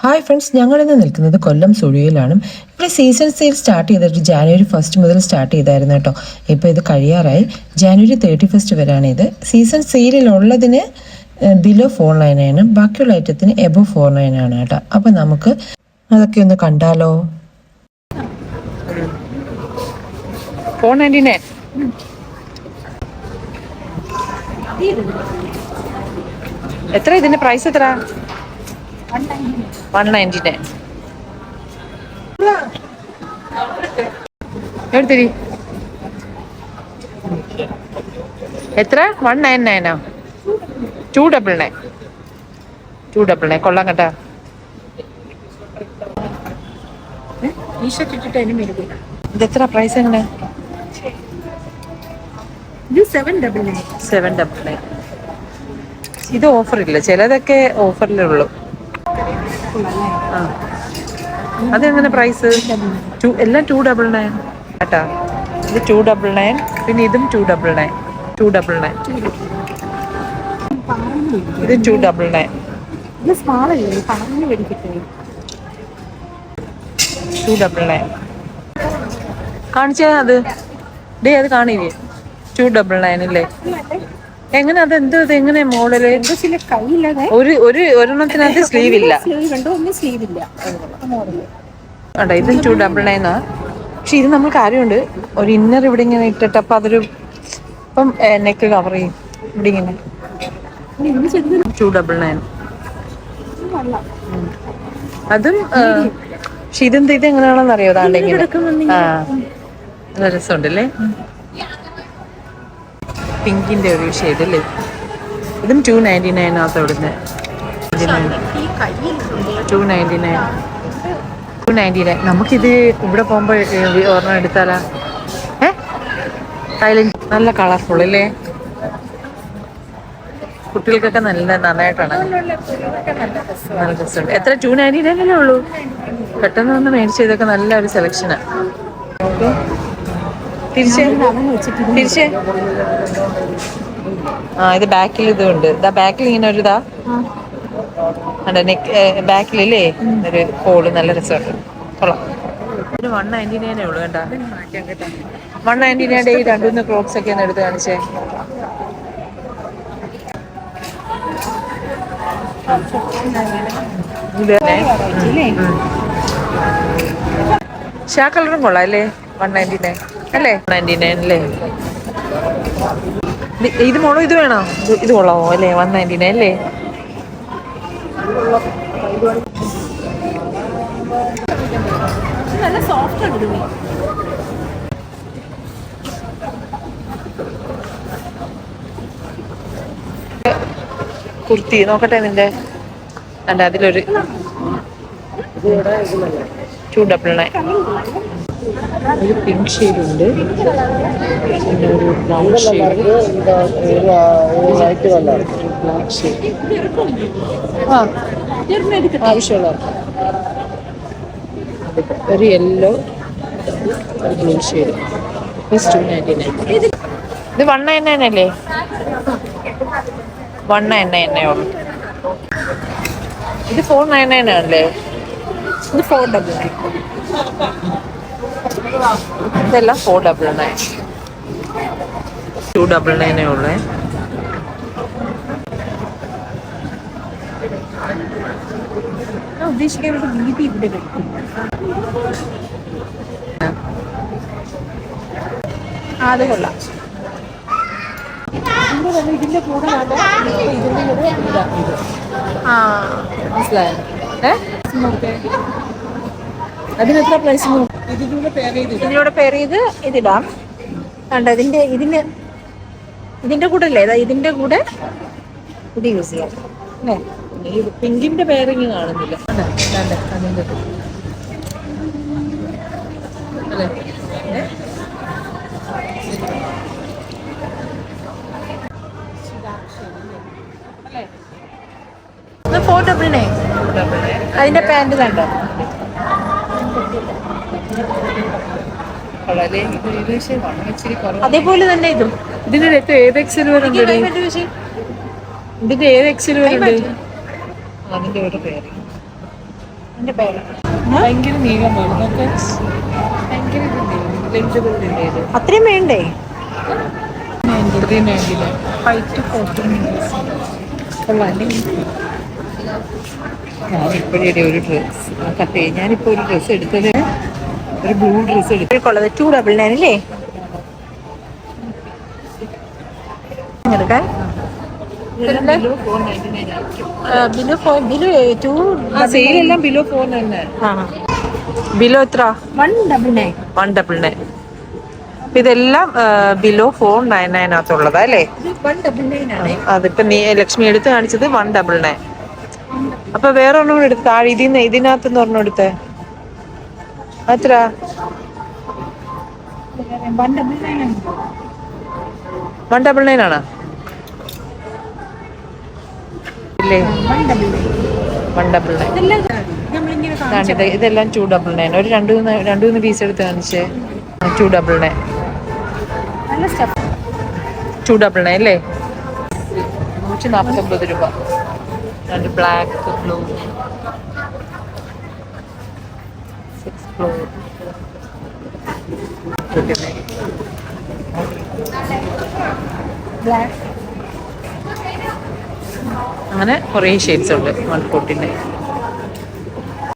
Hi friends, ഞങ്ങളിന്ന് നിൽക്കുന്നത് കൊല്ലം സുഴിയിലാണ്. ഇവിടെ സീസൺ സെയിൽ സ്റ്റാർട്ട് ചെയ്തിട്ട് ജാനുവരി 1 മുതൽ സ്റ്റാർട്ട് ചെയ്തായിരുന്നു കേട്ടോ. ഇപ്പോൾ ഇത് കഴിയാറായി. ജാനുവരി 31 വരെയാണ് ഇത്. സീസൺ സെയിലുള്ളതിന് ബിലോ 499 ആണ്, ബാക്കിയുള്ള ഐറ്റത്തിന് എബോ 49 ആണ് കേട്ടോ. അപ്പം നമുക്ക് അതൊക്കെ ഒന്ന് കണ്ടാലോ. 499. എത്ര ഇതിന്റെ പ്രൈസ് എത്ര? 199. എടുത്തിരി എത്ര? 199. 299. 299 കൊള്ളാം കേട്ടാ. ഇതെത്ര പ്രൈസ്? എങ്ങനെ? ഇത് 799. ഇത് ഓഫറില്ല, ചിലതൊക്കെ ഓഫറിലുള്ളൂ. ആ, അതെങ്ങനെ പ്രൈസ്? എല്ലാം 299 കേട്ടാ. ഇത് 299, പിന്നെ ഇതും 299. 299. ഇത് 299. ഇത് സ്മാൾ അല്ലേ, പറഞ്ഞു മേടിക്കട്ടെ. 299 കാണിച്ചാ അത് ഡേ, അത് കാണില്ലേ? 299 അല്ലേ? എങ്ങനെ? അത് എന്ത്? ഇത് എങ്ങനെ മോഡല്? ഒരെണ്ണത്തിനകത്ത് സ്ലീവ് ഇല്ല. അതെ, ഇതും 299 ആ. പക്ഷെ ഇത് നമ്മൾ കാര്യമുണ്ട്, ഒരു ഇന്നർ ഇവിടെ ഇങ്ങനെ ഇട്ടിട്ട് അപ്പൊ അതൊരു ഇപ്പം നെക്ക് കവർ ചെയ്യും ഇവിടെ ഇങ്ങനെ. 299 അതും. പക്ഷെ ഇത് എങ്ങനെയാണെന്ന് അറിയോ? അതാണ്ട് ഇങ്ങനെ. ആ, നല്ല രസമുണ്ടല്ലേ. പിങ്കിന്റെ ഒരു ഷെയ്ഡ് അല്ലേ? ഇതും 299 ആകത്ത് ഇവിടുന്ന്. 299. നമുക്കിത് ഇവിടെ പോകുമ്പോ ഒരെണ്ണം എടുത്താലാ? സൈലന്റ്, നല്ല കളർഫുൾ അല്ലേ? കുട്ടികൾക്കൊക്കെ നന്നായിട്ടാണ്. നല്ല രസമുണ്ട്. എത്ര? 299 അല്ലേ ഉള്ളൂ. പെട്ടെന്ന് വന്ന് മേടിച്ച ഇതൊക്കെ നല്ല ഒരു സെലക്ഷനാ. തിരിച്ചേ. ആ, ഇത് ബാക്കിൽ ഇതുണ്ട്. ഇതാ ബാക്കിൽ ഇങ്ങനെ ഒരു ഇതാ നെക്ക് ബാക്കിലല്ലേ ഒരു ഹോള്. നല്ല രസമുണ്ട്, കൊള്ളാം. ഒരു 199 ഉള്ളൂ കേട്ടാ. 199 ഈ 2-3 ക്ലോത്ത്സ് ഒക്കെ ഒന്ന് എടുത്ത് കാണിച്ചേ. ഷാ കളറും കൊള്ളാം അല്ലേ? 199 അല്ലേ? 199 അല്ലേ? ഇത് മോളോ, ഇത് വേണോ? ഇത് കൊള്ളാമോ അല്ലേ? 199 അല്ലേ? നല്ല സോഫ്റ്റ് ഉണ്ട്. കുർത്തി നോക്കട്ടെ നിന്റെ. അല്ല, അതിലൊരു 299. ഒരു പിങ്ക് ഷെയ്ഡ് ഉണ്ട്, പിന്നെ ഒരു ബ്രൗൺ ഷെയ്ഡ്, ബ്ലാക്ക് ഷെയ്ഡ്. ആ, ആവശ്യമുള്ള ഒരു യെല്ലോ, ഒരു ബ്ലൂ ഷെയ്ഡ്. 299. ഇത് 199 അല്ലേ? 199 ഉള്ളൂ. ഇത് 499 ആണല്ലേ? ഇത് 499. ഇതെല്ലാം 499. 299 ഉള്ളേ. ഞാൻ ഉദ്ദേശിക്കുന്നത് വീതി ഇവിടെ കിട്ടും. അത് കൊള്ളാം. ഇതിന്റെ കൂടെ മനസ്സിലായോ? അതിനെത്ര പ്രൈസ്? ഇതിലൂടെ പെയർ ചെയ്ത് ഇതിടാം. കണ്ട, ഇതിന്റെ കൂടെ അല്ലേ? ഇതിന്റെ കൂടെ ഇത് യൂസ് ചെയ്യാം അല്ലേ? ഈ പിങ്കിന്റെ പേരിങ് കാണുന്നില്ല അതിന്റെ അല്ലേ? 499. അതിന്റെ പാന്റ് കണ്ടോ? അതേപോലെ തന്നെ ഇതും. ഇതിന്റെ ഏത് എക്സൽ വരുന്നുണ്ട്? ഇതിന്റെ ഏത് എക്സൽ വരുന്നുണ്ട്? അതിന്റെ ഒരു പേര് എന്റെ പേര് ഭയങ്കര നീളമാണ് നമുക്ക് ഭയങ്കര ലെങ്തബിളില്ലേ ഇത് അത്രയും വേണ്ടേ? 399 5 to 14 minutes ഞാനിപ്പോഴേ ഒരു ഡ്രസ്സ് കട്ടേ ഞാനിപ്പോൾ ഒരു ഡ്രസ്സ് എടുത്തത് ഒരു ബ്ലൂ ഡ്രസ്സ് എടുത്തു കൊള്ളത് 299 അല്ലേ? എടുക്കാൻ ബിലോ 499 ആയിരിക്കും ബിലോ 2 സെയിലെല്ലാം ബിലോ 499 ബിലോ എത്ര? 199. 199 ഇതെല്ലാം ബിലോ 499 അല്ലേ? 199 ആണ്. അതിപ്പോ നീ ലക്ഷ്മി എടുത്ത് കാണിച്ചത് 199. അപ്പൊ വേറെ ഒന്നും കൂടെ എടുത്ത് താഴെ ഇതിനകത്തുനിന്ന് ഒരെണ്ണം എടുത്തേ എത്ര? 199 ആണോ? ഇല്ലേ 199 ഇതെല്ലാം 299. ഒരു രണ്ടു മൂന്ന് പീസ് എടുത്ത് കാണിച്ചേ 299 299 അല്ലേ? 149 രൂപ. രണ്ട് ബ്ലാക്ക് ബ്ലൂ 6 ബ്ലൂ അങ്ങനെ കുറേ ഷെയ്ഡ്സ് ഉണ്ട്. 149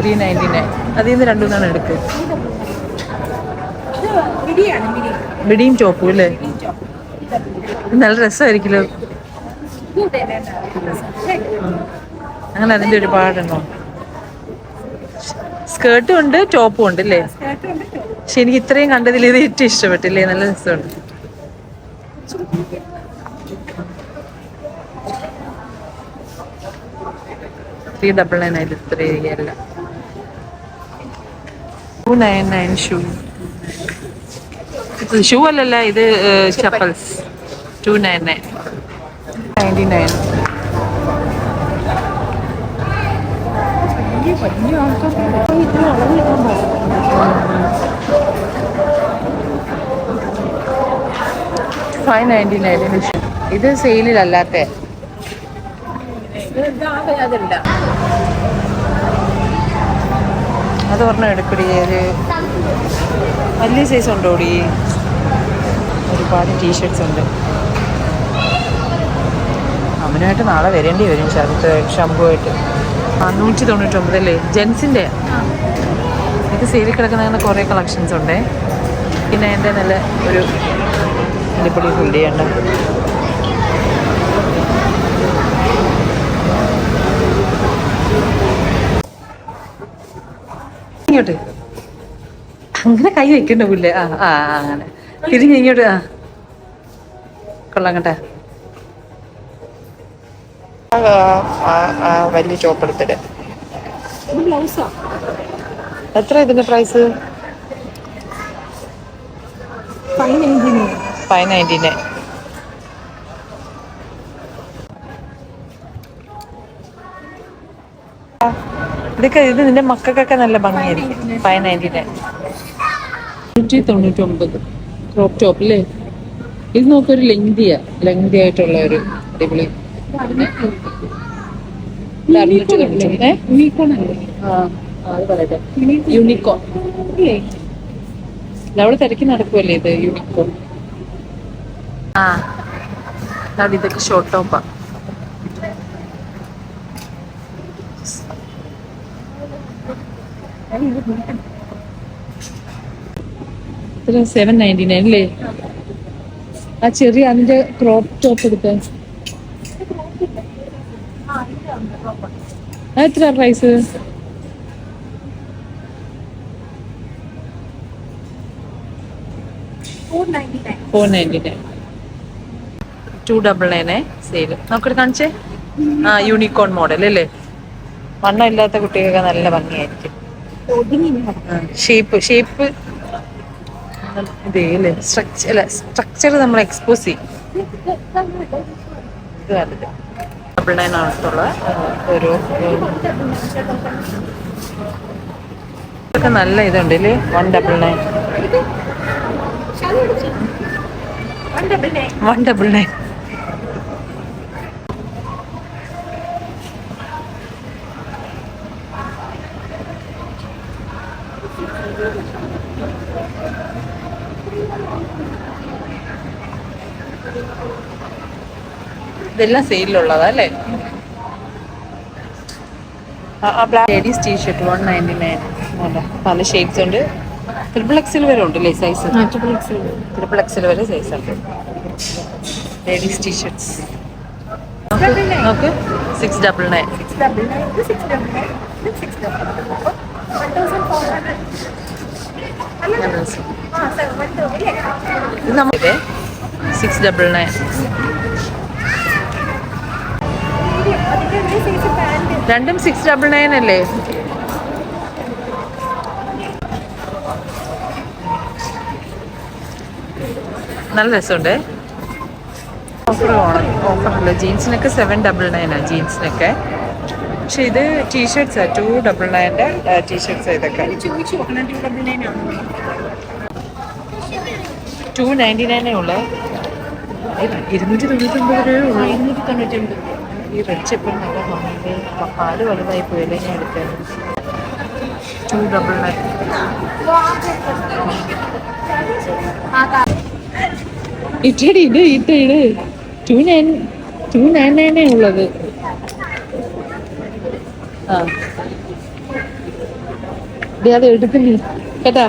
399 അതിൽ നിന്ന് രണ്ടു മൂന്നെണ്ണം എടുക്ക്. മിഡിയും ടോപ്പും അല്ലേ? നല്ല രസമായിരിക്കുമല്ലോ. അങ്ങനെ അതിൻ്റെ ഒരുപാടെണ്ണോ. സ്കേർട്ടും ഉണ്ട് ടോപ്പും ഉണ്ട് അല്ലേ? പക്ഷെ എനിക്ക് ഇത്രയും കണ്ടതിൽ ഇത് ഏറ്റവും ഇഷ്ടപ്പെട്ടില്ലേ? നല്ല രസമുണ്ട്. $399 ഇത്രയല്ല. 299 ഷൂ. ഇത് ഷൂ അല്ലല്ല, ഇത് ചപ്പൽസ്. 299 99. $599 ഇത് സെയിലിലല്ലാത്ത. അത് പറഞ്ഞാൽ എടുക്കടി. ഒരു വലിയ സൈസ് ഉണ്ടോ ഓടി? ഒരുപാട് ടീഷർട്ട്സ് ഉണ്ട്. അവനായിട്ട് നാളെ വരേണ്ടി വരും ഷംപുവായിട്ട്. 199 അല്ലേ? ജെൻസിൻ്റെ ഇത് സെയിലിൽ കിടക്കുന്ന അങ്ങനെ കുറേ കളക്ഷൻസ് ഉണ്ടേ. പിന്നെ എൻ്റെ നല്ല ഒരു അടിപൊളി ഹുഡിയുണ്ട്. ഇങ്ങോട്ട് അങ്ങനെ കൈ വെക്കണ്ട പുല്ലേ. അങ്ങനെ തിരിഞ്ഞ് ഇങ്ങോട്ട്. കൊള്ളാം കേട്ടെ. വലിയ ചോപ്പ് എടുത്തിട്ട് എത്ര ഇതിന്റെ പ്രൈസ്? 599. ഇതൊക്കെ ഇത് നിന്റെ മക്കൾക്കൊക്കെ നല്ല ഭംഗിയായിരിക്കും. 599. 199 ക്രോപ്പ് ടോപ്പ് അല്ലേ? ഇത് നോക്കൊരു ലെങ്തി ആയിട്ടുള്ള ഒരു അടിപൊളി. യൂണിക്കോൺ അവള് തിരക്കി നടക്കുമല്ലേ ഇത് യൂണിക്കോൺ. ഇതൊക്കെ ഷോർട്ട് ടോപ്പാ. $799 അല്ലേ? ആ ചെറിയ അതിന്റെ ക്രോപ്പ് ടോപ്പ് എടുത്ത് എത്ര പ്രൈസ്? 499. 299 സെയിൽ. നമുക്കിത് കാണിച്ചേ. യൂണിക്കോൺ മോഡൽ അല്ലേ? വണ്ണം ഇല്ലാത്ത കുട്ടികൾക്ക് നല്ല ഭംഗിയായിരിക്കും. ഷേപ്പ് ഇതേ അല്ലേ? സ്ട്രക്ചർ നമ്മൾ എക്സ്പോസ് ചെയ്യും. ഇത് നല്ലത്. 99 അടുത്തുള്ള ഒരു ഇതൊക്കെ നല്ല ഇതുണ്ട് അല്ലേ? 199. 199. ഇതെല്ലാം സെയിലുള്ളതാ അല്ലേ? Ladies T-shirt 199. പല ഷേപ്സ് ഉണ്ട്. XXL വരെ ഉണ്ട് അല്ലേ സൈസ്? XXL വരെ സൈസ് ഉണ്ട്. ലേഡീസ് ടീഷർട്ട്സ് നോക്ക് 699. 699. ഇത് നമ്മുടെ 699. രണ്ടും 699 അല്ലേ? നല്ല രസമുണ്ട്. ഓഫറില്ല. ജീൻസിനൊക്കെ 799 ജീൻസിനൊക്കെ. പക്ഷെ ഇത് ടീഷർട്ട്സാ 299 ടീഷർട്ട്സ്. ഇതൊക്കെ 299 ഉള്ളേ. 299 രൂപയുള്ളൂ. ഈ റെഡ് ചെപ്പൽ നല്ല ഭംഗി. പാല് വലുതായി പോയല്ലേ ഞാൻ എടുത്തത്. 299. ഇട്ടടി ഇത് ഇട്ട് 299 ഉള്ളത്. ആ അത് എടുക്കുന്നു കേട്ടാ.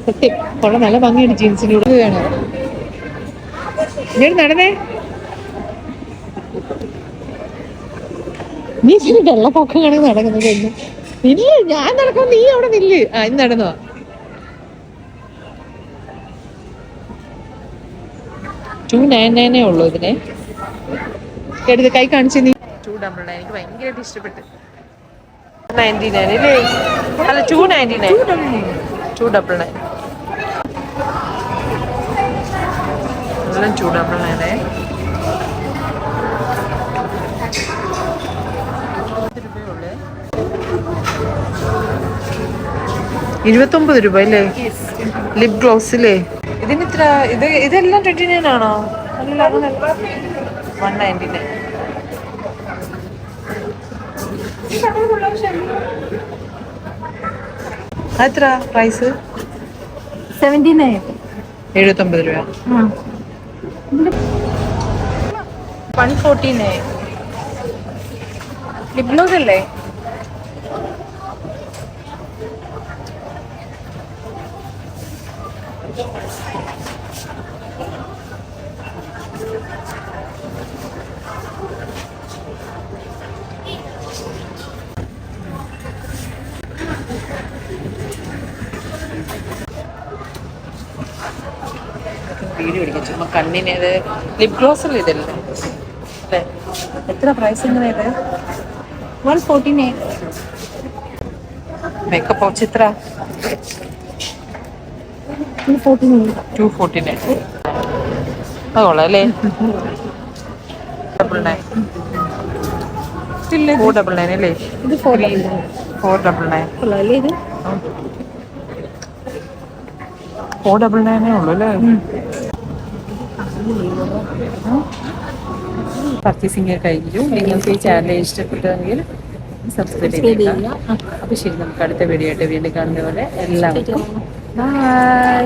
സത്യം കൊള്ള നല്ല ഭംഗിയുണ്ട് ജീൻസിനോട്. വേണം ഇങ്ങോട്ട് നടന്നേ. നീ വെള്ളപ്പൊക്കം കണക്ക് നടക്കുന്നത് എന്ന്. ഇല്ല ഞാൻ നടക്കും, നീ അവിടെ നില്ല്. ആ ഇന്ന് നടന്നോ. 299 ഉള്ളൂ ഇതിനെ. എടുത്ത് കൈ കാണിച്ച് നീ. 299 എനിക്ക് ഭയങ്കരമായിട്ട് ഇഷ്ടപ്പെട്ട്. 99 അല്ലേ? അല്ല 299. 299 എല്ലാം 299. 29 രൂപ അല്ലേ? ലിപ് ഗ്ലോസ് അല്ലേ? ഇതിന് ഇത്ര ഇതെല്ലാം 29 ആണോ? അല്ല 199. എത്ര പ്രൈസ്? 79. 79 രൂപ. 149. ലിപ് ഗ്ലോസ് അല്ലേ? വീഡിയോ എടുക്കാം ചുമ്മാ കണ്ണിന്. ഇത് ലിപ് ഗ്ലോസ് അല്ലേ ഇതല്ലേ? അല്ലേ? എത്ര പ്രൈസ് എങ്ങനെ ഇത്? 149. മേക്കപ്പ് വാച്ച് എത്ര? 249. അത് കൊള്ളാം അല്ലേ? 499 അല്ലേ? ഇത് 499. 499. കൊള്ളാല്ലേ ഇത്? 499 ഉള്ളൂ അല്ലേ? പർച്ചേസിംഗ് കഴിഞ്ഞു. നിങ്ങൾക്ക് ഈ ചാനൽ ഇഷ്ടപ്പെട്ടെങ്കിൽ സബ്സ്ക്രൈബ് ചെയ്യുക. അപ്പോൾ ശരി, നമുക്ക് അടുത്ത വീഡിയോ ആയിട്ട് വീണ്ടും കാണുന്ന പോലെ എല്ലാവർക്കും ബൈ.